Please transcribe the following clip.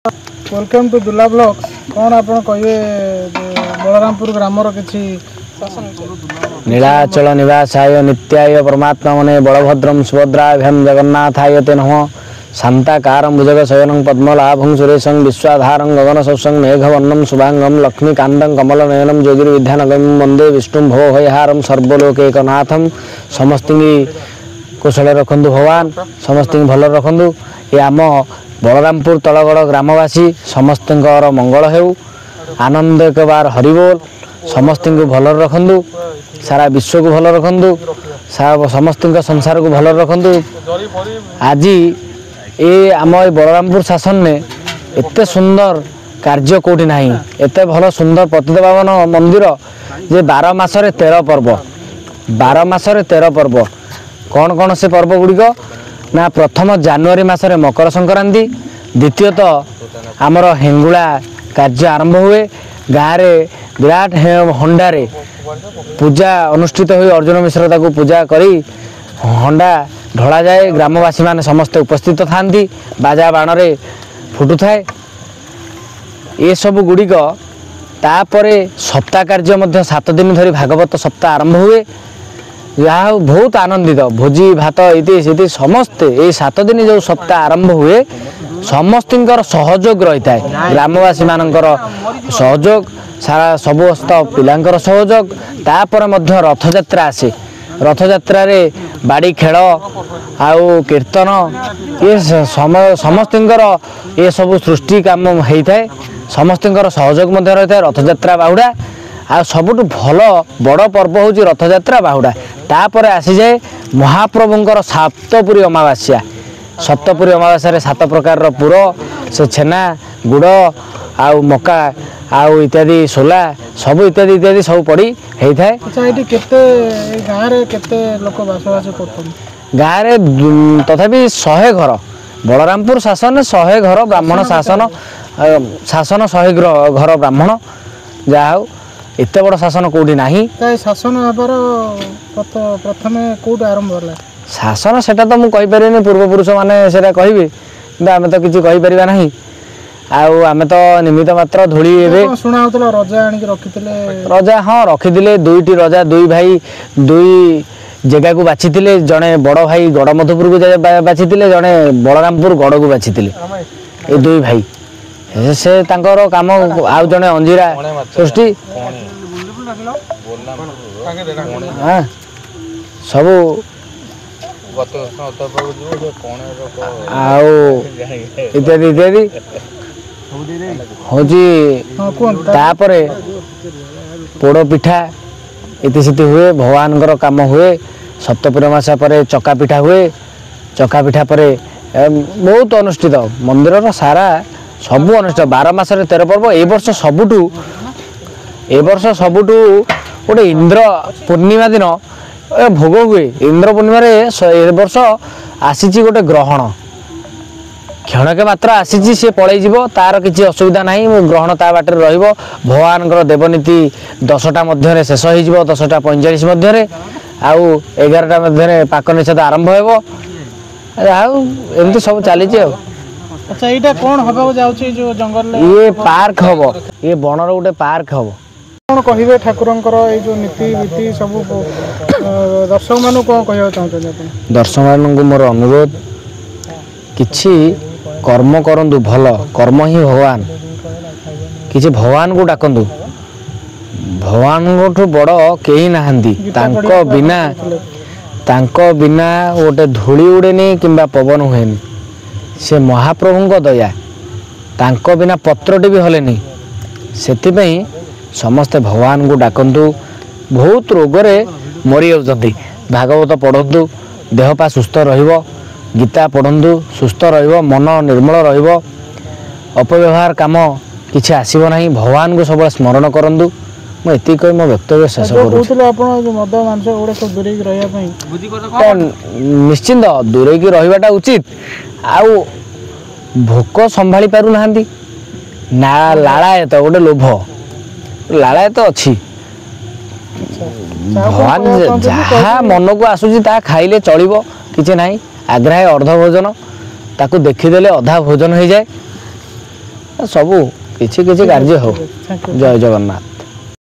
Welcome to दुला blog कौन आप कहे बलरामपुर ग्रामर किसी नीलाचल निवासाय नित्याय परमात्मा मने बलभद्रम सुभद्राभ्याम जगन्नाथाय ते नमः शांताकारं भुजग शयनं पद्मलाभं सुरेशं विश्वाधारं गगनसौषं मेघवर्णं शुभांगं लक्ष्मीकान्तं कमलनयनं ज्योतिर्विद्यानगं वंदे विष्णुं भवभयहारं सर्वलोकैकनाथं समस्तिंगी कुशल रखंदु भगवान समस्तिंगी भल रखंदु। ये आम बलरामपुर तलगड़ ग्रामवासी समस्त मंगल हेउ आनंद एक बार हरिबोल समस्त भल रखंदु सारा विश्व को भल रखंदु समस्त संसार को भल रखंदु। आज ये आम बलरामपुर शासन में एते सुंदर कार्य कोठी नहीं एते भल सुंदर पतितपावन मंदिर जे 12 मासरे 13 पर्व 12 मासरे 13 पर्व कौन कौन से पर्व गुड़िक ना प्रथम जनवरी मासरे मकर संक्रांति द्वितीयतः आमर हेंगुला कार्य आरंभ हुए गाँव में विराट हंडारे पूजा अनुष्ठित हुई अर्जुन मिश्र को पूजा करी हंडा ढला जाए ग्रामवासी माने समस्त उपस्थित थांती बाजा बाण रे फुटु थाए ये सब गुड़िक तापरे सप्ताह कार्य मध्य 7 दिन धरी भागवत सप्ताह आरंभ हुए यह बहुत आनंदित भोजी भात इति समस्ते ये 7 दिन जो सप्ताह आरंभ हुए समस्त सहयोग रही है ग्रामवासी मानकर सहयोग सारा समस्त पिलांकर सहयोग तापर मध्य रथयात्रा आसे रथयात्रा रे बाड़ी खेल आउ कीर्तन ये समस्त ये सब सृष्टि काम होता है समस्त सहयोग मध्य रही है रथयात्रा बाहुड़ा आ सबुठ भल बड़ पर्व हूँ रथयात्रा बाहुड़ा तापर आसी जाए महाप्रभुंर सप्तपुरी अमावास्या सप्तपुरी अमावास्या 7 प्रकार पुर से छेना गुड़ आउ मका आउ इत्यादि सोला सब इत्यादि इत्यादि सब पड़ी होता है। गाँव में तथापि 100 घर बलरामपुर शासन 100 घर ब्राह्मण शासन शासन 100 घर ब्राह्मण जहाँ एत बड़ शासन कौटी ना शासन प्रथम कौट आरंभ है शासन से तो मुझे कहीपर पूर्वपुरुष मैंने कहे कि आम तो किसी कहीपर ना आम तो निमित्त मात्र धूली शुणा रजा रखी रजा हाँ रखी 2टी रजा 2 भाई 2 जगह को बाछी जड़े बड़ भाई गड़मधुपुर को बाछी जड़े बलरामपुर गड़ को बाछी ये 2 भाई से तांकर काम आउ जड़े अंजीरा सृष्टि हाँ सब आउ इत्यादि इत्यादि हूँ पोड़ पिठा इति हुए भगवान काम हुए सप्तपुरी मासा पर चका पिठा हुए चका पिठा पर बहुत अनुष्ठित मंदिर सारा सबू अनुष्ठित 12 मासरे 13 पर्व ए वर्ष सबुठू गोटे इंद्र पूर्णिमा दिन भोग हुए इंद्र पूर्णिमा ए वर्ष आसी गोटे ग्रहण क्षणक मात्र आसी सी पलैज तार किसी असुविधा ना ग्रहण ता बाटर भगवान देवनीति 10टा मध्य शेष हो 10टा 45 मध्य आउ 11टा मध्य पाक निषेध आरंभ हो एमती सब चली। अच्छा ये कौन हम जाऊँ जो जंगल ये पार्क हम ये बनर गोटे पार्क हम कौन कहे ठाकुरंकर जो नीति नीति सब दर्शक मान कौन कह चाहते दर्शक मान मोर अनुरोध किछि कर्म करंतु भल कर्म ही भगवान किछि भगवान को डाकंतु भगवान ठू बड़ कहीं नहांती तांको बिना गोटे धूली उड़ेनी किंबा पवन हुएनी से महाप्रभु दया तांको बिना पत्रटी भी हलेनी सेतिपई समस्ते भगवान को डाकंतु बहुत रोगरे मरी जाउछंती भागवत पढ़ंतु देहपा सुस्थ रहिबो गीता पढ़ंतु सुस्थ रहिबो मन निर्मल रहिबो अपव्यवहार काम किछि आसीबो नाही भगवान को सब स्मरण करंतु मुझे कही मो वक्तव्य शेष निश्चिंत दूरे की रहा उचित आउ भोक संभाली पारु ना लालायत गोटे लोभ लालायत अच्छी भगवान जहाँ मन को आसूची ता खाइले चलिबो किछि नाही आग्रह अर्ध भोजन ताकू देखीदेले अधा भोजन हो जाए ସବୁ କିଛି କିଛି କାର୍ଯ୍ୟ ହଉ। Thank you. ଜୟ ଜଗନ୍ନାଥ।